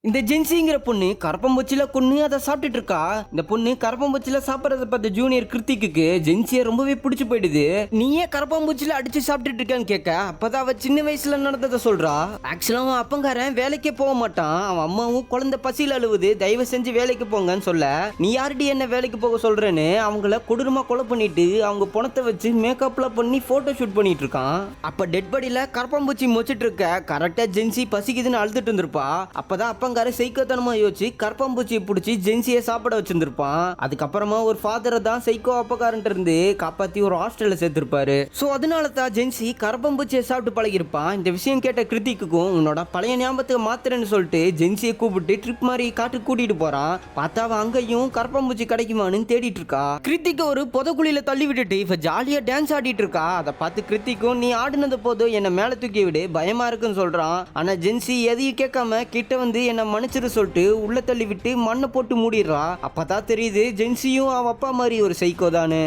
இந்த ஜென்சிங்கிற பொண்ணு கரப்பம்பூச்சில கொன்னு அதை சாப்பிட்டுட்டு இருக்கா. இந்த பொண்ணு கரப்பம்பூச்சில சாப்பிடறத பார்த்த ஜூனியர் கிருத்திக்கு ஜென்சியை ரொம்பவே பிடிச்சு போயிடுது. நீ ஏன் கரப்பம்பூச்சில அடிச்சு சாப்பிட்டுட்டு இருக்கான்னு கேட்க, அப்பதான் அவ சின்ன வயசுல நடந்ததை சொல்றா. ஆக்சுவலா அவன் அப்பங்காரன் வேலைக்கே போக மாட்டான். அவன் அம்மாவும் குழந்தை பசியில் அழுவுது, தயவு செஞ்சு வேலைக்கு போங்கன்னு சொல்ல, நீ யார்டி என்ன வேலைக்கு போக சொல்றேன்னு அவங்கள கொடூரமா கொலை பண்ணிட்டு அவங்க பணத்தை வச்சு மேக்கப்லாம் பண்ணி போட்டோ ஷூட் பண்ணிட்டு இருக்கான். அப்ப டெட் பாடியில கரப்பம்பூச்சி மொச்சிட்டு இருக்க கரெக்டா ஜென்சி பசிக்குதுன்னு அழுதுட்டு இருந்திருப்பா. அப்பதான் அப்பங்கார சைக்கோத்தனமா யோசிச்சு கரப்பாம்பூச்சியை பிடிச்சி ஜென்சியை சாப்பிட வச்சிருந்திருப்பான். அதுக்கப்புறமா ஒரு ஃபாதரை தான் சைக்கோ அப்பக்காரன்ட்டு இருந்து காப்பாத்தி ஒரு ஹாஸ்டல்ல சேர்த்திருப்பாரு. சோ அதனால தான் ஜென்சி கரப்பாம்பூச்சியை சாப்பிட்டு பழகிருப்பான். இந்த விஷயம் கேட்ட கிருத்திக்கும் உன்னோட பழைய ஞாபகத்துக்கு மாத்திரன்னு சொல்லிட்டு ஜென்சியை கூப்பிட்டு ட்ரிப் மாதிரி காட்டு கூட்டிட்டு போறான். பார்த்தா அவன் அங்கேயும் கரப்பாம்பூச்சி கிடைக்குமான்னு தேடிட்டு இருக்கா. கிருத்திக்கு ஒரு புதக்குழியில தள்ளி விட்டுட்டு இவ ஜாலியா டான்ஸ் ஆடிட்டு இருக்கா. அதை பார்த்து கிருத்திக்கும் நீ ஆடினது போதும் என்ன மேல தூக்கி விடு, பயமா இருக்குன்னு சொல்றான். ஆனா ஜென்சி எதையும் கேட்காம கிட்ட வந்து என்ன மன்னிச்சிரு சொல்லிட்டு உள்ள தள்ளி விட்டு மண்ணை போட்டு மூடிடுறா. அப்பதான் தெரியுது ஜென்சியும் அவ அப்பா மாதிரி ஒரு சைக்கோ தானு.